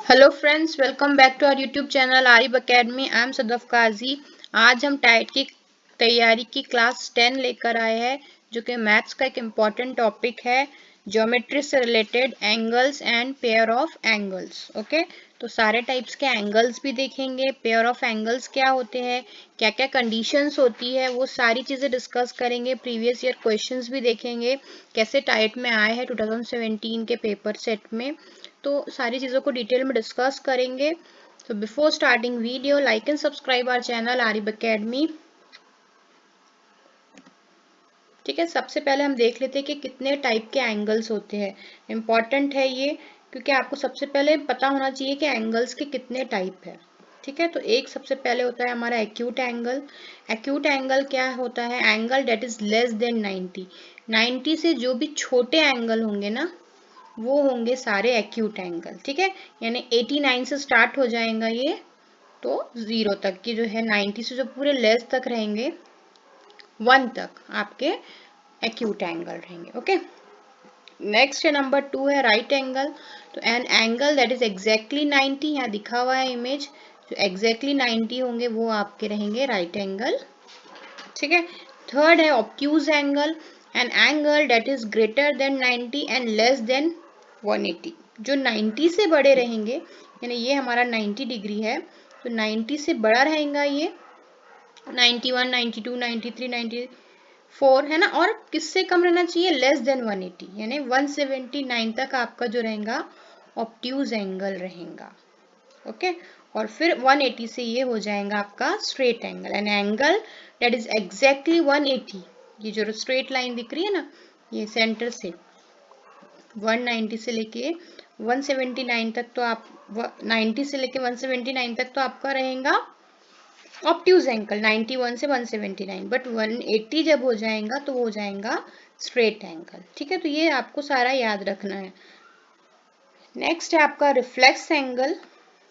Hello friends, welcome back to our YouTube channel Arif academy. I am Sadaf Kazi. आज हम tight की तैयारी की क्लास 10 लेकर आए हैं, जो कि मैथ्स का एक इम्पॉर्टेंट टॉपिक है, ज्योमेट्री से related angles and pair of angles. Okay, तो सारे टाइप्स के एंगल्स भी देखेंगे, पेयर ऑफ एंगल्स क्या होते हैं, क्या क्या कंडीशंस होती है, वो सारी चीज़ें डिस्कस करेंगे। प्रीवियस ईयर क्वेश्चंस भी देखेंगे, कैसे टाइट में आए हैं 2017 के पेपर सेट में। तो सारी चीज़ों को डिटेल में डिस्कस करेंगे। तो before starting video, like and subscribe our channel Arif academy. ठीक है, सबसे पहले हम देख लेते हैं कि कितने टाइप के एंगल्स होते हैं। इम्पॉर्टेंट है ये, क्योंकि आपको सबसे पहले पता होना चाहिए कि एंगल्स के कितने टाइप है। ठीक है, तो एक सबसे पहले होता है हमारा एक्यूट एंगल। एक्यूट एंगल क्या होता है? Angle date is less than 90। 90 से जो भी छोटे एंगल होंगे ना, वो होंगे सारे एक्यूट एंगल। ठीक है, यानी 89 से स्टार्ट हो जाएगा ये, तो 0 तक की जो है, 90 से जो पूरे लेस तक रहेंगे 1 तक आपके एक्यूट एंगल रहेंगे। ओके, नेक्स्ट है नंबर 2 है राइट एंगल। तो an angle that is exactly 90, यहाँ दिखा हुआ है इमेज, जो एग्जैक्टली 90 होंगे वो आपके रहेंगे राइट एंगल। ठीक है, थर्ड है obtuse angle. An angle that is greater than 90 and less than 180। जो 90 से बड़े रहेंगे, यानी ये हमारा 90 डिग्री है, तो 90 से बड़ा रहेगा ये 91, 92, 93, 94 है ना, और किससे कम रहना चाहिए? लेस देन 180, यानी 179 तक आपका जो रहेगा ऑब्ट्यूज एंगल रहेगा। ओके, और फिर 180 से ये हो जाएगा आपका straight angle. An angle that is exactly 180, ये जो स्ट्रेट लाइन दिख रही है ना, ये सेंटर से 190 से लेके 179 तक, तो आप 90 से लेके 179 तक तो आपका रहेगा ऑब्ट्यूज एंगल, 91 से 179। बट 180 जब हो जाएगा तो वो हो जाएगा स्ट्रेट एंगल। ठीक है, तो ये आपको सारा याद रखना है। नेक्स्ट है आपका reflex angle.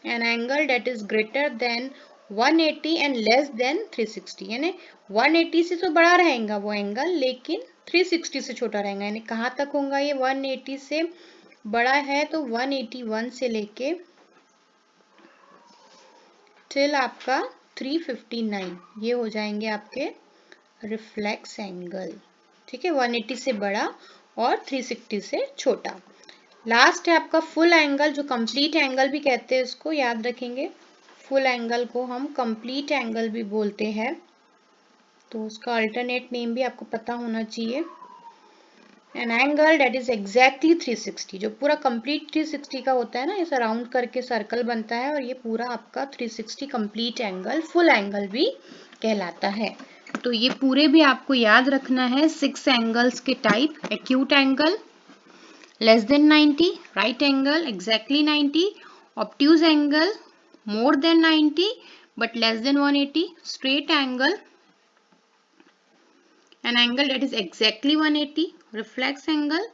An angle date is greater than 180 and less than 360, यानी 180 से तो बड़ा रहेगा वो एंगल, लेकिन 360 से छोटा रहेगा। यानी कहाँ तक होगा ये? 180 से बड़ा है तो 181 से लेके टिल आपका 359, ये हो जाएंगे आपके रिफ्लेक्स एंगल। ठीक है, 180 से बड़ा और 360 से छोटा। लास्ट है आपका फुल एंगल, जो कंप्लीट एंगल भी कहते हैं इसको, याद रखेंगे। फुल एंगल को हम कंप्लीट एंगल भी बोलते हैं, तो उसका अल्टरनेट नेम भी आपको पता होना चाहिए। An angle date is exactly 360, जो पूरा कंप्लीट 360 का होता है ना, ऐसा राउंड करके सर्कल बनता है, और ये पूरा आपका 360 कंप्लीट एंगल फुल एंगल भी कहलाता है। तो ये पूरे भी आपको याद रखना है। 6 एंगल्स के type: acute angle, less than 90, right angle exactly 90, obtuse angle more than 90 but less than 180, straight angle, an angle that is exactly 180, reflex angle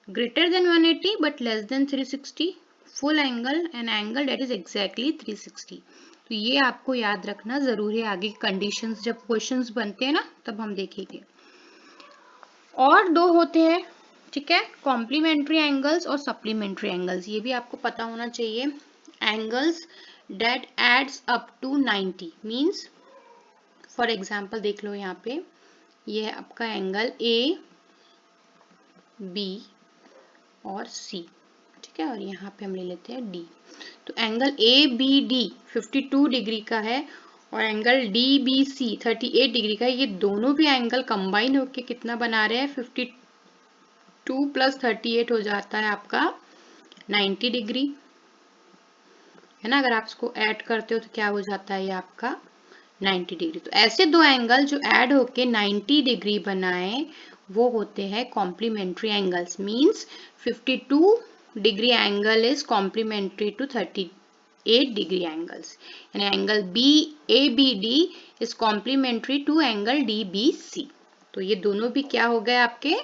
greater than 180 but less than 360, full angle, an angle that is exactly 360। तो ये आपको याद रखना जरूरी है, आगे conditions जब questions बनते हैं ना तब हम देखेंगे। और दो होते हैं, ठीक है, कॉम्प्लीमेंट्री एंगल्स और सप्लीमेंट्री एंगल्स, ये भी आपको पता होना चाहिए। Angles that adds up to 90 means, for example देख लो यहाँ पे, ये है आपका एंगल ए बी और सी। ठीक है, और यहाँ पे हम ले लेते हैं डी। तो angle A B D 52 degree का है, और angle D B C 38 degree का है। ये दोनों भी एंगल कंबाइन होके कितना बना रहे हैं? 52 प्लस 38 हो जाता है आपका 90 डिग्री, है ना। अगर आप इसको ऐड करते हो तो क्या हो जाता है? ये आपका 90 डिग्री। तो ऐसे दो एंगल जो ऐड होके 90 डिग्री बनाए, वो होते हैं complementary angles. Means 52 degree angle is complementary to 38 degree angles, यानी angle B A B D is complementary to angle D B C. तो ये दोनों भी क्या हो गए? आपके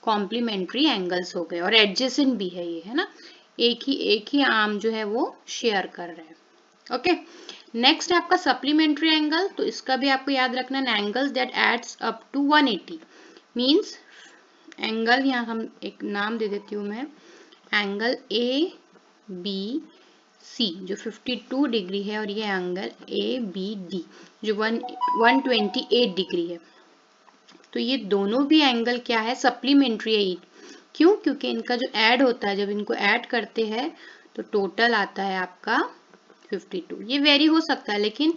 कॉम्प्लीमेंट्री एंगल्स हो गए, और एडजेसेंट भी है ये, है ना, एक ही आर्म जो है वो शेयर कर रहे हैं। ओके, नेक्स्ट है आपका सप्लीमेंट्री एंगल। तो इसका भी आपको याद रखना है, angles that adds up to 180 means angle, यहाँ हम एक नाम दे देती हूँ मैं, एंगल ए बी सी जो 52 डिग्री है और ये एंगल ए बी डी जो 128 डिग्री है। तो ये दोनों भी एंगल क्या है, सप्लीमेंट्री है। क्यों? क्योंकि इनका जो ऐड होता है, जब इनको ऐड करते हैं तो टोटल आता है आपका 52। ये वेरी हो सकता है, लेकिन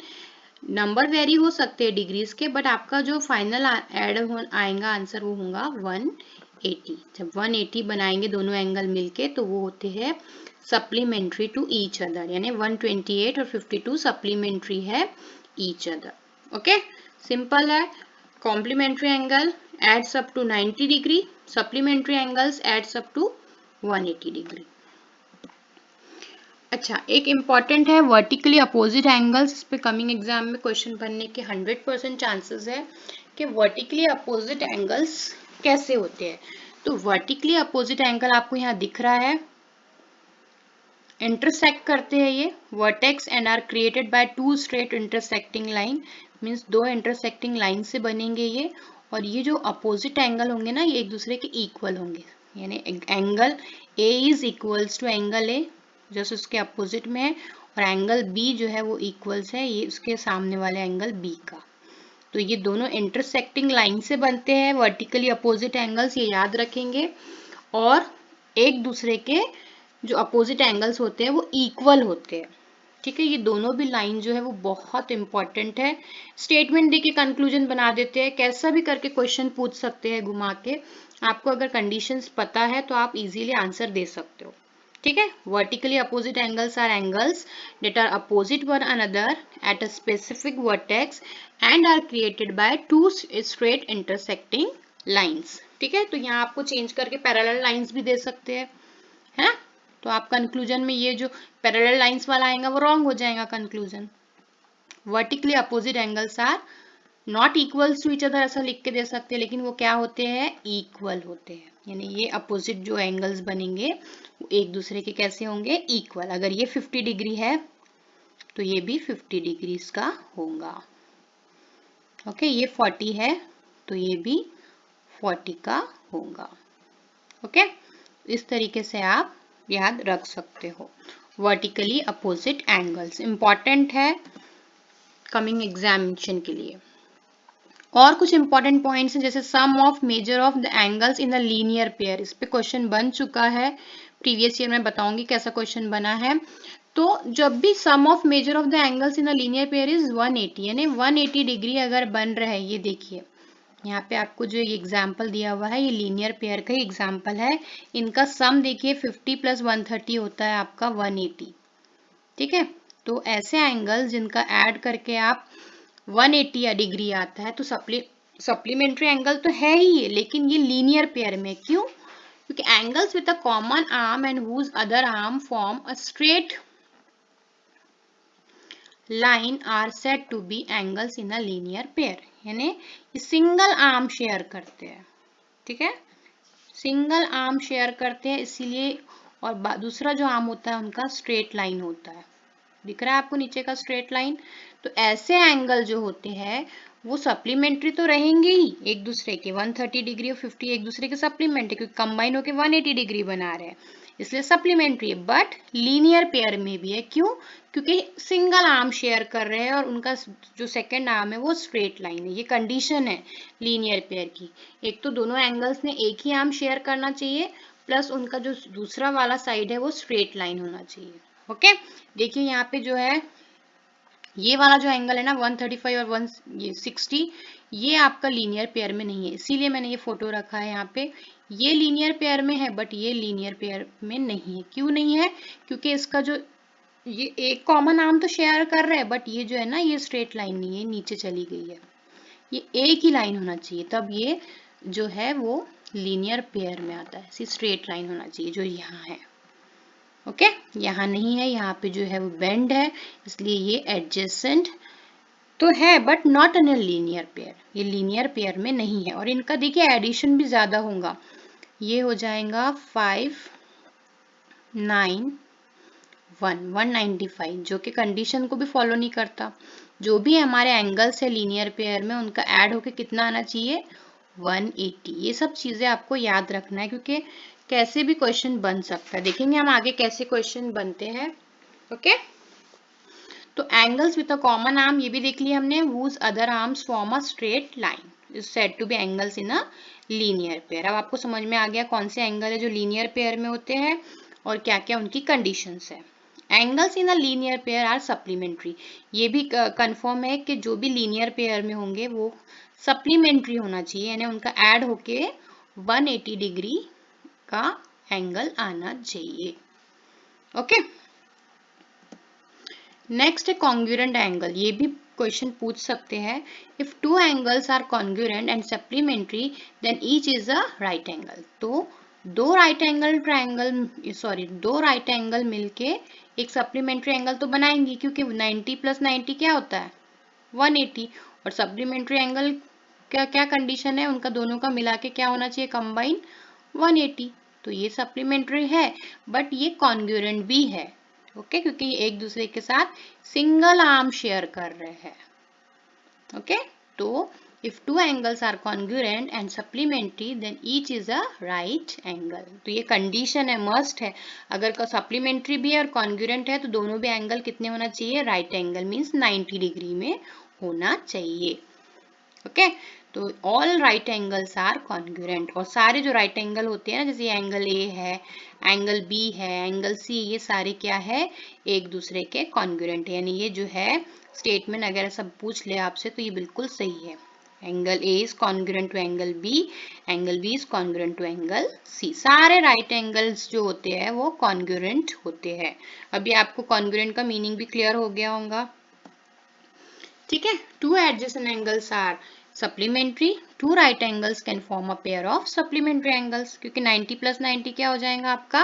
नंबर वेरी हो सकते हैं डिग्रीज के, बट आपका जो फाइनल ऐड आएगा आंसर वो होगा 180। जब 180 बनाएंगे दोनों एंगल मिलके तो वो होते हैं सप्लीमेंट्री टू ईच अदर, यानी 128 और 52 सप्लीमेंट्री है ईच अदर। ओके, सिंपल है। Complementary angle adds up to 90 degree, supplementary angles adds up to 180 degree. अच्छा, एक इम्पॉर्टेंट है वर्टिकली अपोजिट एंगल्स। इस पे कमिंग एग्जाम में क्वेश्चन बनने के 100% चांसेस है कि वर्टिकली अपोजिट एंगल्स कैसे होते हैं। तो वर्टिकली अपोजिट एंगल आपको यहाँ दिख रहा है, इंटरसेक्ट करते हैं ये vertex and are created by two straight intersecting line, means दो इंटरसेक्टिंग लाइन से बनेंगे ये। और ये जो अपोजिट एंगल होंगे ना, ये एक दूसरे के इक्वल होंगे, यानी angle A is equals to angle A, just उसके अपोजिट में है, और एंगल बी जो है वो इक्वल्स है ये उसके सामने वाले एंगल बी का। तो ये दोनों इंटरसेक्टिंग लाइन से बनते हैं वर्टिकली अपोजिट एंगल्स, ये याद रखेंगे। और एक दूसरे के जो अपोजिट एंगल्स होते हैं वो इक्वल होते हैं, ठीक है। ये दोनों भी लाइन जो है वो बहुत इंपॉर्टेंट है। स्टेटमेंट देके कंक्लूजन बना देते हैं, कैसा भी करके क्वेश्चन पूछ सकते हैं घुमा के। आपको अगर कंडीशंस पता है तो आप इजीली आंसर दे सकते हो, ठीक है। Vertically opposite angles are angles that are opposite one another at a specific vertex and are created by two straight intersecting lines, ठीक है। तो यहाँ आपको चेंज करके पैरेलल लाइंस भी दे सकते हैं, है। तो आप कंक्लूजन में ये जो पैरेलल लाइंस वाला आएगा वो रॉन्ग हो जाएगा conclusion. Vertically opposite angles are not equals to each other ऐसा लिख के दे सकते हैं, लेकिन वो क्या होते हैं, इक्वल होते हैं। यानी ये अपोजिट जो एंगल्स बनेंगे वो एक दूसरे के कैसे होंगे, इक्वल। अगर ये 50 डिग्री है तो ये भी 50 डिग्री का होगा। ओके, ये 40 है तो ये भी 40 का होगा। ओके, इस तरीके से आप याद रख सकते हो। वर्टिकली अपोजिट एंगल्स इंपॉर्टेंट है कमिंग एग्जामिनेशन के लिए। और कुछ इंपॉर्टेंट पॉइंट्स हैं, जैसे sum of measure of the angles in the linear pair. इस पे क्वेश्चन बन चुका है प्रीवियस ईयर में, बताऊंगी कैसा क्वेश्चन बना है। तो जब भी sum of measure of the angles in the linear pair is 180, यानी 180 डिग्री अगर बन रहा है, ये देखिए यहाँ पे आपको जो ये एग्जाम्पल दिया हुआ है ये लीनियर पेयर का ही एग्जाम्पल है। इनका सम देखिए 50 + 130 होता है आपका 180, ठीक है। तो ऐसे एंगल जिनका ऐड करके आप 180 डिग्री आता है तो सप्लीमेंट्री एंगल तो है ही ये, लेकिन ये लीनियर पेयर में। क्यों? क्योंकि angles with a common arm and whose other arm form a straight line are said to be angles in a linear pair. यानी ये सिंगल आर्म शेयर करते हैं, ठीक है, सिंगल आर्म शेयर करते हैं इसीलिए। और दूसरा जो आर्म होता है उनका स्ट्रेट लाइन होता है, दिख रहा है आपको नीचे का स्ट्रेट लाइन। तो ऐसे एंगल जो होते हैं वो सप्लीमेंट्री तो रहेंगे ही एक दूसरे के, 130 डिग्री और 50 एक दूसरे के सप्लीमेंट्री, क्योंकि कंबाइन होकर 180 डिग्री बना रहे हैं इसलिए सप्लीमेंट्री है। बट लीनियर पेयर में भी है, क्यों? क्योंकि सिंगल आर्म शेयर कर रहे हैं और उनका जो सेकेंड आर्म है वो स्ट्रेट लाइन है। ये कंडीशन है लीनियर पेयर की। एक तो दोनों एंगल्स ने एक ही आर्म शेयर करना चाहिए, प्लस उनका जो दूसरा वाला साइड है वो स्ट्रेट लाइन होना चाहिए। ओके, देखिए यहाँ पे जो है ये वाला जो एंगल है ना 135 और 160, ये आपका लीनियर पेयर में नहीं है, इसीलिए मैंने ये फोटो रखा है यहाँ पे। ये लीनियर पेयर में है बट ये लीनियर पेयर में नहीं है। क्यों नहीं है? क्योंकि इसका जो ये एक कॉमन आर्म तो शेयर कर रहा है, बट ये जो है ना ये स्ट्रेट लाइन नहीं है, नीचे चली गई है। ये एक ही लाइन होना चाहिए, तब ये जो है वो लीनियर पेयर में आता है। स्ट्रेट लाइन होना चाहिए जो यहाँ है। ओके, यहाँ नहीं है, यहाँ पे जो है वो बेंड है, इसलिए ये एडजेसेंट तो है but not in a linear pair. ये लीनियर पेयर में नहीं है। और इनका देखिए एडिशन भी ज्यादा होगा, ये हो जाएगा 5 9 195, जो कि कंडीशन को भी फॉलो नहीं करता। जो भी हमारे एंगल्स है लीनियर पेयर में उनका ऐड होके कितना आना चाहिए, 180। ये सब चीजें आपको याद रखना है, क्योंकि कैसे भी क्वेश्चन बन सकता है। देखेंगे हम आगे कैसे क्वेश्चन बनते हैं। ओके। तो angles with a common arm ये भी देख लिया हमने, whose other arms form a straight line is said to be angles in a linear pair। अब आपको समझ में आ गया कौन से एंगल है जो लीनियर पेयर में होते हैं और क्या क्या उनकी कंडीशंस है। Angles in a linear pair are supplementary, ये भी कंफर्म है कि जो भी लीनियर पेयर में होंगे वो सप्लीमेंट्री होना चाहिए, यानी उनका ऐड होके 180 डिग्री का एंगल आना चाहिए। ओके। नेक्स्ट है कॉन्ग्रुएंट एंगल, ये भी क्वेश्चन पूछ सकते हैं। If two angles are congruent and supplementary then each is a right angle. तो दो राइट एंगल मिलके एक सप्लीमेंट्री एंगल तो बनाएंगी, क्योंकि 90 + 90 क्या होता है 180, और सप्लीमेंट्री एंगल क्या क्या कंडीशन है उनका, दोनों का मिला के क्या होना चाहिए कंबाइन 180। तो ये सप्लीमेंट्री है बट ये कॉन्ग्रुएंट भी है। ओके, क्योंकि ये एक दूसरे के साथ सिंगल आर्म शेयर कर रहे हैं। ओके, तो if two angles are congruent and supplementary then each is a right angle. तो ये कंडीशन है, मस्ट है। अगर सप्लीमेंट्री भी है और कॉन्ग्रुएंट है तो दोनों भी एंगल कितने होना चाहिए, राइट एंगल मीन्स 90 डिग्री में होना चाहिए। ओके, तो all right angles are congruent, और सारे जो राइट एंगल होते हैं ना, जैसे एंगल ए है, एंगल बी है, एंगल सी, ये सारे क्या है एक दूसरे के कॉन्ग्रुएंट है। यानी ये जो है स्टेटमेंट अगर सब पूछ ले आपसे तो ये बिल्कुल सही है। Angle A is congruent to angle B is congruent to angle C. सारे राइट एंगल्स जो होते हैं वो कॉन्ग्रुएंट होते हैं। अभी आपको कॉन्ग्रुएंट का मीनिंग भी क्लियर हो गया होगा। ठीक है, two adjacent angles are supplementary, two right angles can form a pair of supplementary angles, क्योंकि 90 + 90 क्या हो जाएगा आपका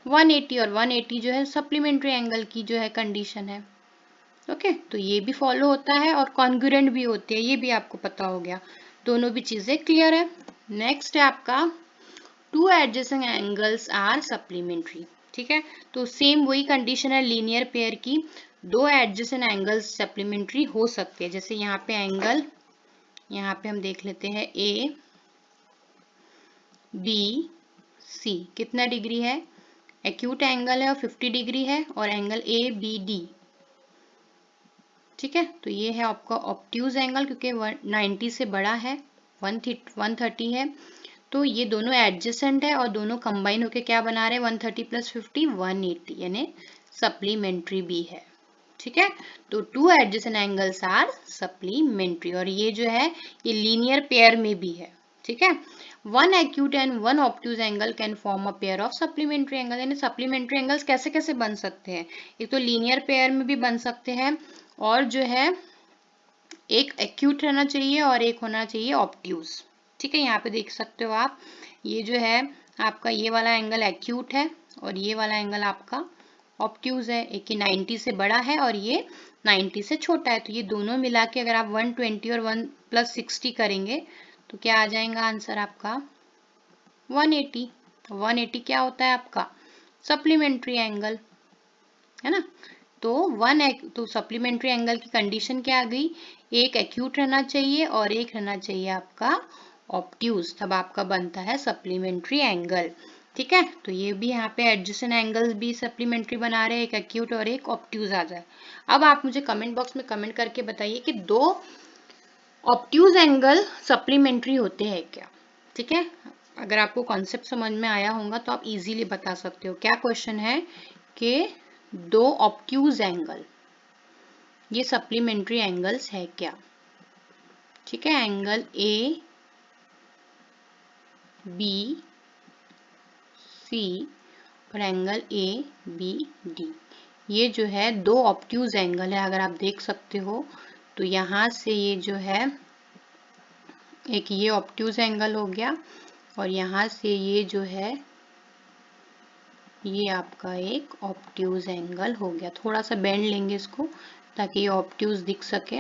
180, और 180 जो है सप्लीमेंट्री एंगल की जो है कंडीशन है। ओके, तो ये भी फॉलो होता है और कॉन्ग्रुएंट भी होते हैं, ये भी आपको पता हो गया। दोनों भी चीजें क्लियर है। नेक्स्ट है आपका two adjacent angles are supplementary. ठीक है, तो सेम वही कंडीशन है लीनियर पेयर की, दो एडजेसेंट एंगल्स सप्लीमेंट्री हो सकते हैं। जैसे यहाँ पे एंगल, यहाँ पे हम देख लेते हैं ए बी सी कितना डिग्री है, एक्यूट एंगल है और 50 डिग्री है, और एंगल ए बी डी। ठीक है, तो ये है आपका ऑब्ट्यूज एंगल, क्योंकि 90 से बड़ा है, 130 है, तो ये दोनों एडजेसेंट है और दोनों कंबाइन होके क्या बना रहे हैं 130 + 50 180, यानी सप्लीमेंट्री भी है। ठीक है, तो two adjacent angles are supplementary, और ये जो है ये लीनियर पेयर में भी है। ठीक है, one acute and one obtuse angle can form a pair of supplementary angle. यानी सप्लीमेंट्री एंगल्स कैसे कैसे बन सकते हैं, एक तो लीनियर पेयर में भी बन सकते हैं, और जो है एक एक्यूट रहना चाहिए और एक होना चाहिए ऑब्ट्यूज। ठीक है, यहाँ पे देख सकते हो आप, ये जो है आपका ये वाला एंगल एक्यूट है और ये वाला एंगल आपका ऑब्ट्यूज है। एक ही 90 से बड़ा है और ये 90 से छोटा है, तो ये दोनों मिला के अगर आप 120 और 1 + 60 करेंगे तो क्या आ जाएगा आंसर आपका 180। 180 क्या होता है आपका सप्लीमेंट्री एंगल, है ना। तो सप्लीमेंट्री एंगल की कंडीशन क्या आ गई, एक एक्यूट रहना चाहिए और एक रहना चाहिए आपका ऑब्ट्यूज, तब आपका बनता है सप्लीमेंट्री एंगल। ठीक है, तो ये भी यहाँ पे एडजेसेंट एंगल्स भी सप्लीमेंट्री बना रहे हैं, एक एक्यूट और एक ऑब्ट्यूज आ जाए। अब आप मुझे कमेंट बॉक्स में कमेंट करके बताइए कि दो ऑब्ट्यूज एंगल सप्लीमेंट्री होते हैं क्या। ठीक है, अगर आपको कॉन्सेप्ट समझ में आया होगा तो आप इजीली बता सकते हो। क्या क्वेश्चन है कि दो ऑब्ट्यूज एंगल ये सप्लीमेंट्री एंगल्स है क्या। ठीक है, एंगल ए बी सी और एंगल ए बी डी, ये जो है दो ऑब्ट्यूज एंगल है। अगर आप देख सकते हो तो यहाँ से ये जो है एक ये ऑब्ट्यूज एंगल हो गया, और यहाँ से ये जो है ये आपका एक ऑब्ट्यूज एंगल हो गया। थोड़ा सा बेंड लेंगे इसको ताकि ये ऑब्ट्यूज दिख सके।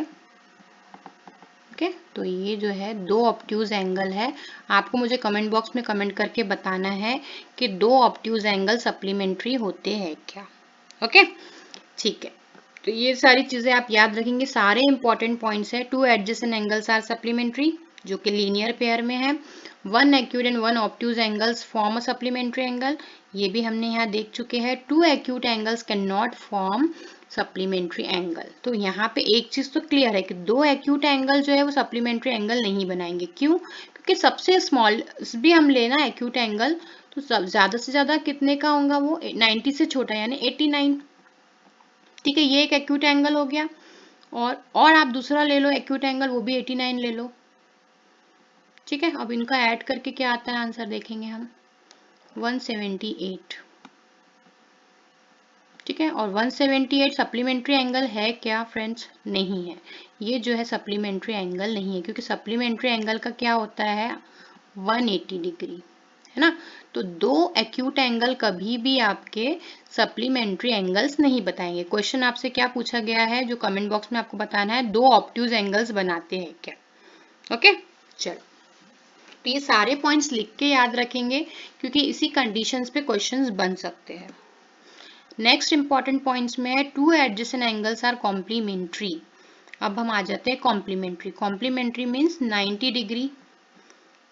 ओके, तो ये जो है दो ऑब्ट्यूज एंगल है। आपको मुझे कमेंट बॉक्स में कमेंट करके बताना है कि दो ऑब्ट्यूज एंगल सप्लीमेंट्री होते हैं क्या। ओके, ठीक है, तो ये सारी चीजें आप याद रखेंगे, सारे इंपॉर्टेंट पॉइंट्स है। Two adjacent angles are supplementary, जो कि लीनियर पेयर में है। 1 acute and 1 obtuse angles form a supplementary angle, ये भी हमने यहाँ देख चुके हैं। 2 acute angles can not form supplementary angle. तो यहाँ पे एक चीज तो क्लियर है कि 2 एक्यूट एंगल जो है वो सप्लीमेंट्री एंगल नहीं बनाएंगे। क्यों? क्योंकि सबसे स्मॉल भी हम लेना एक्यूट एंगल तो ज्यादा से ज्यादा कितने का होगा वो, 90 से छोटा यानी 89। ठीक है, ये एक एक्यूट एंगल हो गया। और आप दूसरा ले लो एक्यूट एंगल, वो भी 89 ले लो। ठीक है, अब इनका ऐड करके क्या आता है आंसर देखेंगे हम, 178। ठीक है, और 178 सप्लीमेंट्री एंगल है क्या फ्रेंड्स? नहीं है, ये जो है सप्लीमेंट्री एंगल नहीं है, क्योंकि सप्लीमेंट्री एंगल का क्या होता है, 180 डिग्री, है ना। तो 2 एक्यूट एंगल कभी भी आपके सप्लीमेंट्री एंगल्स नहीं बताएंगे। क्वेश्चन आपसे क्या पूछा गया है, जो कमेंट बॉक्स में आपको बताना है, 2 ऑब्ट्यूज एंगल्स बनाते हैं क्या? ओके, चलो, तो ये सारे पॉइंट्स लिख के याद रखेंगे, क्योंकि इसी कंडीशंस पे क्वेश्चंस बन सकते हैं। नेक्स्ट इंपॉर्टेंट पॉइंट्स में है 2 एडजेसेंट एंगल्स आर कॉम्प्लीमेंट्री। अब हम आ जाते हैं कॉम्प्लीमेंट्री। Complementary means 90 degree.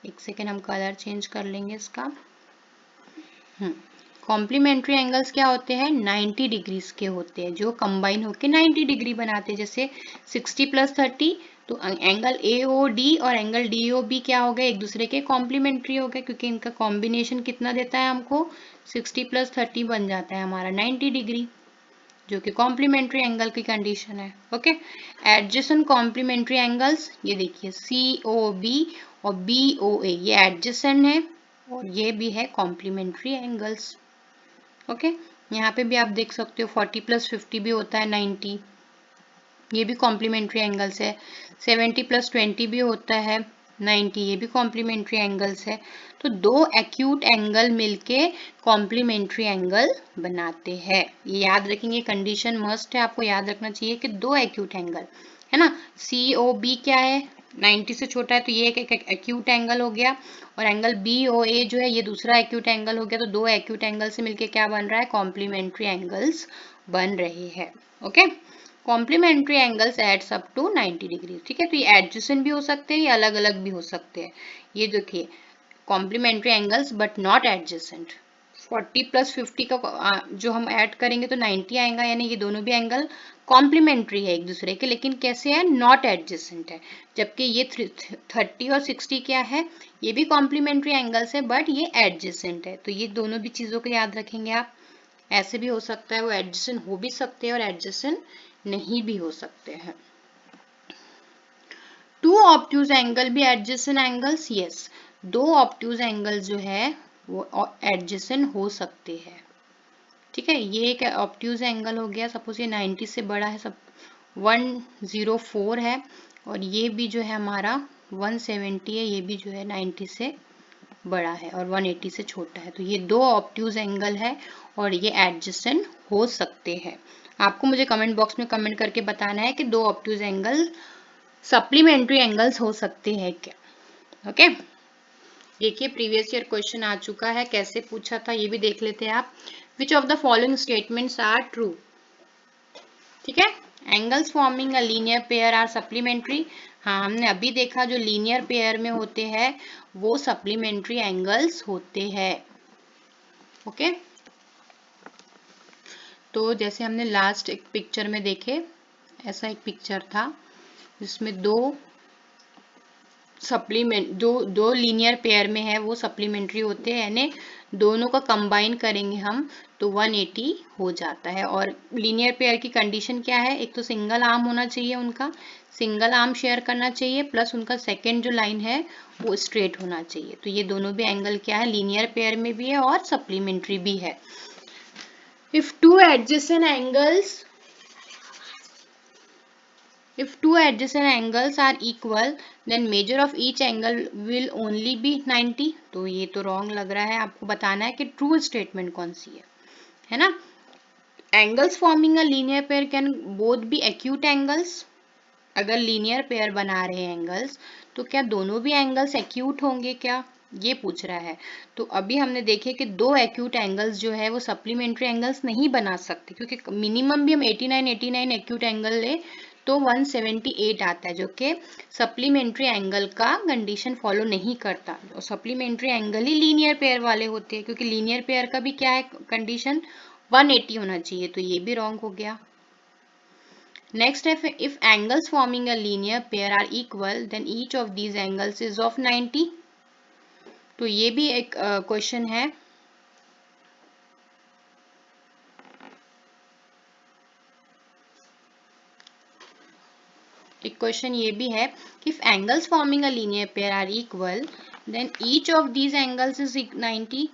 एक सेकेंड, हम कलर चेंज कर लेंगे इसका। कॉम्प्लीमेंट्री एंगल्स क्या होते हैं, 90 डिग्रीज के होते हैं, जो कंबाइन होके 90 डिग्री बनाते हैं। जैसे 60 + 30, तो एंगल AOD और एंगल DOB क्या हो गए, एक दूसरे के कॉम्प्लीमेंट्री हो गए, क्योंकि इनका कॉम्बिनेशन कितना देता है हमको, 60 + 30 बन जाता है हमारा 90 डिग्री, जो कि कॉम्प्लीमेंट्री एंगल की कंडीशन है। ओके, एडजेसेंट कॉम्प्लीमेंट्री एंगल्स, ये देखिए COB और BOA, ये एडजेसेंट है और ये भी है कॉम्प्लीमेंट्री एंगल्स। ओके, यहाँ पे भी आप देख सकते हो 40 + 50 भी होता है 90, ये भी कॉम्प्लीमेंट्री एंगल्स है। 70 + 20 भी होता है 90, ये भी कॉम्प्लीमेंट्री एंगल्स है। तो 2 एक्यूट एंगल मिलके कॉम्प्लीमेंट्री एंगल बनाते हैं। ये याद रखेंगे, कंडीशन मस्ट है, आपको याद रखना चाहिए कि 2 एक्यूट एंगल, है ना। COB क्या है, 90 से छोटा है, तो ये एक एक्यूट एंगल हो गया। और एंगल BOA जो है, ये दूसरा एक्यूट एंगल हो गया। तो 2 एक्यूट एंगल से मिलके क्या बन रहा है, कॉम्प्लीमेंट्री एंगल्स बन रहे हैं। Okay, complementary angles adds up to 90 degree. ठीक है, तो ये एडजेसेंट भी हो सकते हैं, ये अलग अलग भी हो सकते हैं। ये देखिए complementary angles but not adjacent. 40 + 50 का जो हम ऐड करेंगे तो 90 आएगा, यानी ये दोनों भी एंगल कॉम्प्लीमेंट्री है एक दूसरे के, लेकिन कैसे है, नॉट एडजेसेंट है। जबकि ये 30 और 60 क्या है, ये भी कॉम्प्लीमेंट्री एंगल्स है बट ये एडजेसेंट है। तो ये दोनों भी चीजों को याद रखेंगे आप। ऐसे भी हो सकता है, वो एडजेसेंट हो भी सकते हैं और एडजेसेंट नहीं भी हो सकते हैं। 2 ऑब्ट्यूज एंगल भी adjacent angles, yes, 2 obtuse angle जो है वो एडजेसेंट हो सकते हैं। ठीक है, ये एक ऑब्ट्यूज एंगल हो गया, सपोज ये 90 से बड़ा है, सब 104 है, और ये भी जो है हमारा 170 है, ये भी जो है 90 से बड़ा है और 180 से छोटा है। तो ये 2 ऑब्ट्यूज एंगल है और ये एडजेसेंट हो सकते हैं। आपको मुझे कमेंट बॉक्स में कमेंट करके बताना है कि 2 ऑब्ट्यूज एंगल सप्लीमेंट्री एंगल्स हो सकते हैं क्या। ओके, देखिए प्रीवियस ईयर क्वेश्चन आ चुका है, कैसे पूछा था ये भी देख लेते हैं आप। Which of the following statements are true. ठीक है, angles forming a linear pair are supplementary. हाँ, हमने अभी देखा जो लीनियर पेयर में होते हैं वो सप्लीमेंट्री एंगल्स होते हैं। ओके, तो जैसे हमने लास्ट एक पिक्चर में देखे, ऐसा एक पिक्चर था जिसमें दो लीनियर पेयर में है वो सप्लीमेंट्री होते हैं, यानी दोनों का कंबाइन करेंगे हम तो 180 हो जाता है। और लीनियर पेयर की कंडीशन क्या है, एक तो सिंगल आर्म होना चाहिए, उनका सिंगल आर्म शेयर करना चाहिए, प्लस उनका सेकेंड जो लाइन है वो स्ट्रेट होना चाहिए। तो ये दोनों भी एंगल क्या है, लीनियर पेयर में भी है और सप्लीमेंट्री भी है। If two adjacent angles are equal, then measure of each angle will only be 90। तो ये तो रॉन्ग लग रहा है, आपको बताना है कि ट्रू स्टेटमेंट कौन सी है ना। Angles forming a linear pair can both be acute angles. अगर लीनियर पेयर बना रहे हैं एंगल्स, तो क्या दोनों भी एंगल्स एक्यूट होंगे क्या, ये पूछ रहा है। तो अभी हमने देखे कि 2 एक्यूट एंगल्स जो है वो सप्लीमेंट्री एंगल्स नहीं बना सकते, क्योंकि मिनिमम भी हम 89 एक्यूट एंगल ले तो 178 आता है, जो कि सप्लीमेंट्री एंगल का कंडीशन फॉलो नहीं करता। और सप्लीमेंट्री एंगल ही लीनियर पेयर वाले होते हैं, क्योंकि लीनियर पेयर का भी क्या है कंडीशन, 180 होना चाहिए, तो ये भी रॉन्ग हो गया। नेक्स्ट है, if angles forming a linear pair are equal then each of these angles is of 90। तो ये भी एक क्वेश्चन है। एक क्वेश्चन ये भी है कि if angles forming a linear pair are equal then each of these angles is 90।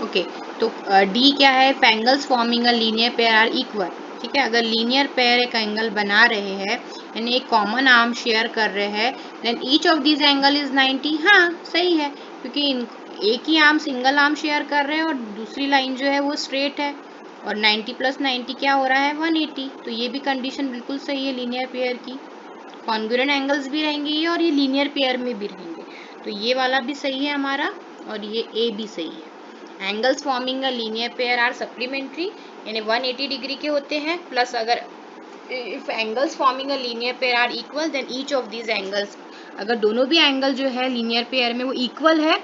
Okay, तो डी क्या है, angles forming a linear pair are equal. ठीक है, अगर लीनियर पेयर एक एंगल बना रहे हैं यानी एक कॉमन आर्म शेयर कर रहे हैं, then each of this angle is 90। हाँ सही है, क्योंकि एक ही आर्म सिंगल आर्म शेयर कर रहे हैं और दूसरी लाइन जो है वो स्ट्रेट है, और 90 + 90 क्या हो रहा है, 180। तो ये भी कंडीशन बिल्कुल सही है लीनियर पेयर की। कॉन्ग्रुएंट एंगल्स भी रहेंगे ये, और ये लीनियर पेयर में भी रहेंगे, तो ये वाला भी सही है हमारा, और ये ए भी सही है। Angles forming a linear pair are supplementary, यानी 180 डिग्री के होते हैं, प्लस अगर if angles forming a linear pair are equal then each of these angles, अगर दोनों भी एंगल जो है लीनियर पेयर में वो इक्वल है,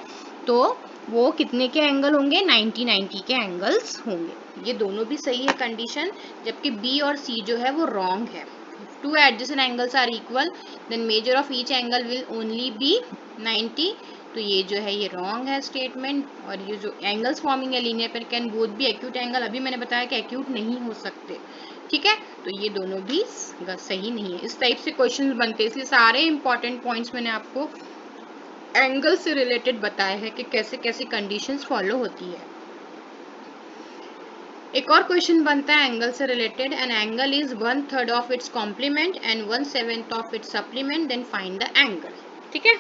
तो वो कितने के एंगल होंगे, 90 के एंगल्स होंगे। ये दोनों भी सही है कंडीशन, जबकि बी और सी जो है वो रॉन्ग है। Two adjacent angles are equal then measure of each angle will only be 90। तो ये जो है ये रॉन्ग है स्टेटमेंट। और ये जो एंगल्स फॉर्मिंग है लीनियर पेयर कैन बोथ भी एक्यूट एंगल, अभी मैंने बताया कि एक्यूट नहीं हो सकते। ठीक है, तो ये दोनों भी सही नहीं है। इस टाइप से क्वेश्चन बनते हैं, इसलिए सारे इंपॉर्टेंट पॉइंट्स मैंने आपको एंगल से रिलेटेड बताए हैं कि कैसे कैसे कंडीशंस फॉलो होती है। एक और क्वेश्चन बनता है एंगल से related, an angle is 1/3 of its complement and 1/7 of its supplement, then find the angle. ठीक है,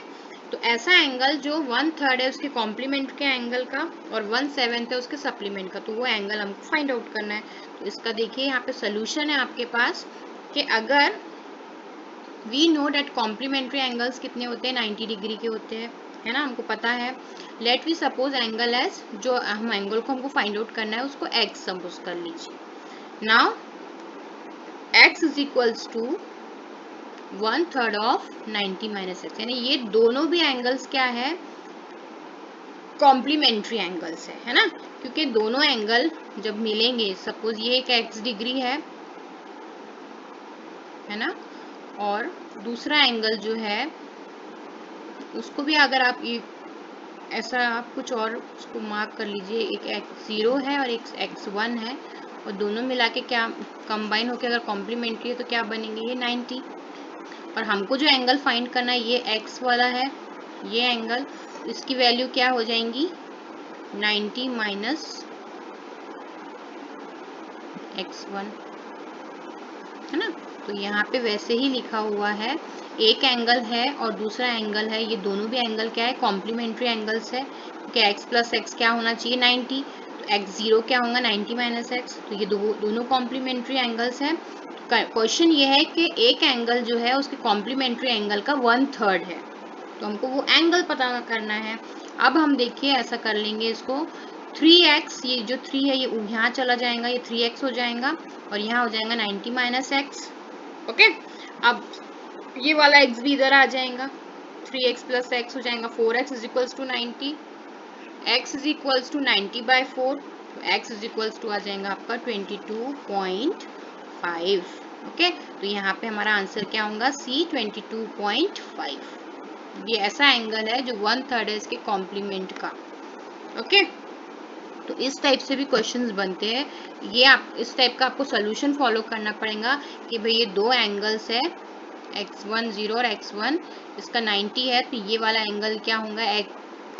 तो ऐसा एंगल जो 1/3 है उसके कॉम्प्लीमेंट के एंगल का और 1/7 है उसके सप्लीमेंट का, तो वो एंगल हमको फाइंड आउट करना है। तो इसका देखिए यहाँ पे सोल्यूशन है आपके पास कि अगर we know that complementary angles कितने होते हैं, 90 डिग्री के होते हैं, है ना, हमको पता है। Let we suppose angle as, जो हम एंगल को हमको फाइंड आउट करना है उसको x सपोज कर लीजिए। Now x is equals to 1/3 of 90 - x, यानी ये दोनों भी एंगल्स क्या है, कॉम्प्लीमेंट्री एंगल्स है ना, क्योंकि दोनों एंगल जब मिलेंगे, सपोज ये एक x डिग्री है ना, और दूसरा एंगल जो है उसको भी अगर आप ऐसा आप कुछ और उसको मार्क कर लीजिए, एक x0 है और एक x1 है, और दोनों मिला के क्या कंबाइन होकर अगर कॉम्प्लीमेंट्री है तो क्या बनेंगे, ये 90। और हमको जो एंगल फाइंड करना है ये x वाला है, ये एंगल, इसकी वैल्यू क्या हो जाएंगी, 90 - x1। है ना। तो यहाँ पे वैसे ही लिखा हुआ है, एक एंगल है और दूसरा एंगल है, ये दोनों भी एंगल क्या है, कॉम्प्लीमेंट्री एंगल्स है। कि x प्लस एक्स क्या होना चाहिए 90, तो x0 क्या होगा 90 माइनस एक्स, तो ये दोनों कॉम्प्लीमेंट्री एंगल्स हैं। क्वेश्चन ये है कि एक एंगल जो है उसके कॉम्प्लीमेंट्री एंगल का 1/3 है, तो हमको वो एंगल पता करना है। अब हम देखिए ऐसा कर लेंगे इसको, 3x, ये जो 3 है ये यहाँ चला जाएगा, ये 3x हो जाएगा और यहाँ हो जाएगा 90 माइनस एक्स। ओके, अब ये वाला x भी इधर आ जाएगा, 3x प्लस एक्स हो जाएगा 4x is equals to 90, x is equals to 90/4, तो x इज इक्वल्स टू आ जाएगा आपका 22.5। ओके, तो यहाँ पे हमारा आंसर क्या होगा, C 22.5। ये ऐसा एंगल है जो 1/3 है इसके कॉम्प्लीमेंट का। ओके, तो इस टाइप से भी क्वेश्चंस बनते हैं। ये आप इस टाइप का आपको सोल्यूशन फॉलो करना पड़ेगा कि भाई ये दो एंगल्स है x10 और x1, इसका 90 है, तो ये वाला एंगल क्या होगा,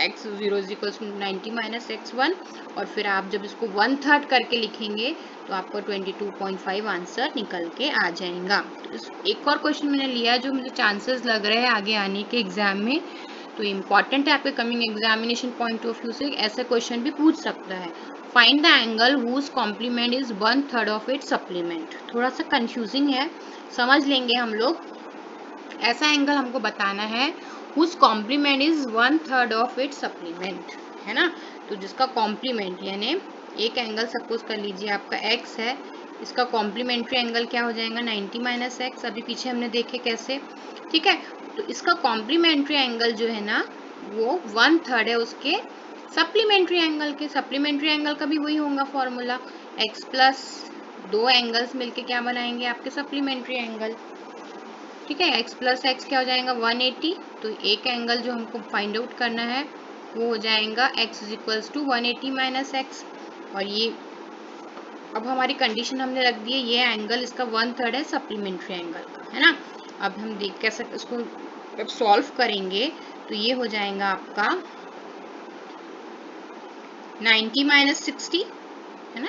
x0 is equal to 90 minus x1, और फिर आप जब इसको 1/3 करके लिखेंगे तो आपको 22.5 आंसर निकल के आ जाएगा। तो एक और क्वेश्चन मैंने लिया जो मुझे चांसेस लग रहे हैं आगे आने के एग्जाम में, तो इम्पॉर्टेंट है आपके coming examination point of view से, ऐसा क्वेश्चन भी पूछ सकता है। Find the angle whose complement is 1/3 of its supplement. थोड़ा सा कंफ्यूजिंग है, समझ लेंगे हम लोग। ऐसा एंगल हमको बताना है whose complement is 1/3 of its supplement, है ना। तो जिसका कॉम्प्लीमेंट यानी एक एंगल सपोज कर लीजिए आपका x है, इसका कॉम्प्लीमेंट्री एंगल क्या हो जाएगा 90 माइनस एक्स, अभी पीछे हमने देखे कैसे, ठीक है। तो इसका कॉम्प्लीमेंट्री एंगल जो है ना वो 1/3 है उसके सप्लीमेंट्री एंगल के। सप्लीमेंट्री एंगल का भी वही होगा फॉर्मूला, x प्लस दो एंगल्स मिलके क्या बनाएंगे आपके सप्लीमेंट्री एंगल, ठीक है। x प्लस एक्स क्या हो जाएगा 180, तो एक एंगल जो हमको फाइंड आउट करना है वो हो जाएगा x is equals to 180 minus x, और ये अब हमारी कंडीशन हमने रख दी है, ये एंगल इसका 1/3 है सप्लीमेंट्री एंगल का, है ना। अब हम देख कैसे इसको जब सॉल्व करेंगे तो ये हो जाएगा आपका 90 माइनस 60, है ना।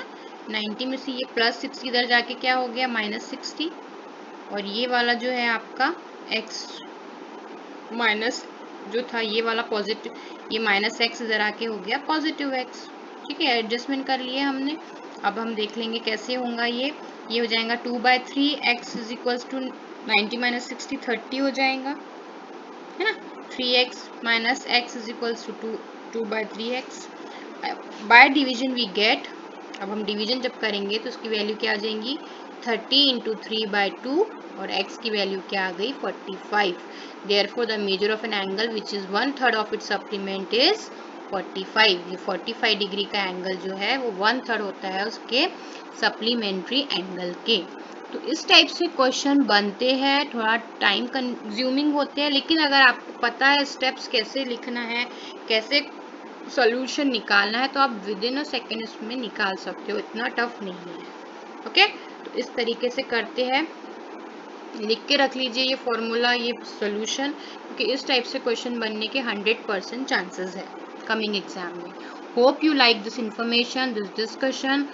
90 में से ये प्लस 60 इधर जाके क्या हो गया -60, और ये वाला जो है आपका x माइनस जो था ये वाला पॉजिटिव, ये माइनस एक्स इधर आके हो गया पॉजिटिव x, ठीक है। एडजस्टमेंट कर लिए हमने। अब हम देख लेंगे कैसे होगा ये हो जाएगा 2/3 x is equals to 90 minus 60 30 हो जाएगा, है ना। 3x minus x is equals to 2/3x। By division we get, अब हम डिवीजन जब करेंगे तो उसकी वैल्यू क्या आ जाएंगी 30 इंटू 3/2, और x की वैल्यू क्या आ गई 45। Therefore the measure of an angle which is 1/3 of its supplement is 45। ये 45 डिग्री का एंगल जो है वो 1/3 होता है उसके सप्लीमेंट्री एंगल के। तो इस टाइप से क्वेश्चन बनते हैं, थोड़ा टाइम कंज्यूमिंग होते हैं, लेकिन अगर आपको पता है स्टेप्स कैसे लिखना है, कैसे सॉल्यूशन निकालना है, तो आप विद इन अ सेकेंड इसमें निकाल सकते हो, इतना टफ नहीं है। ओके, तो इस तरीके से करते हैं, लिख के रख लीजिए ये फॉर्मूला, ये सॉल्यूशन, क्योंकि इस टाइप से क्वेश्चन बनने के 100% चांसेस है कमिंग एग्जाम में। Hope you like this information, this discussion.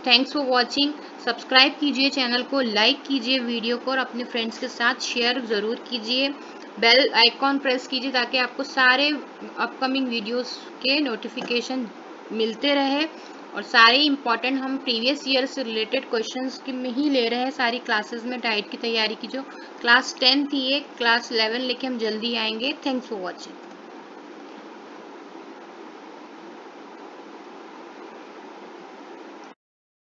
Thanks for watching. Subscribe कीजिए चैनल को, लाइक कीजिए वीडियो को, और अपने फ्रेंड्स के साथ शेयर ज़रूर कीजिए। बेल आइकॉन प्रेस कीजिए ताकि आपको सारे अपकमिंग वीडियोस के नोटिफिकेशन मिलते रहे, और सारे इंपॉर्टेंट हम प्रीवियस ईयर से रिलेटेड क्वेश्चंस की में ही ले रहे हैं सारी क्लासेस में। डाइट की तैयारी की जो क्लास 10 थी, ये क्लास 11 लेके हम जल्दी आएंगे। Thanks for watching.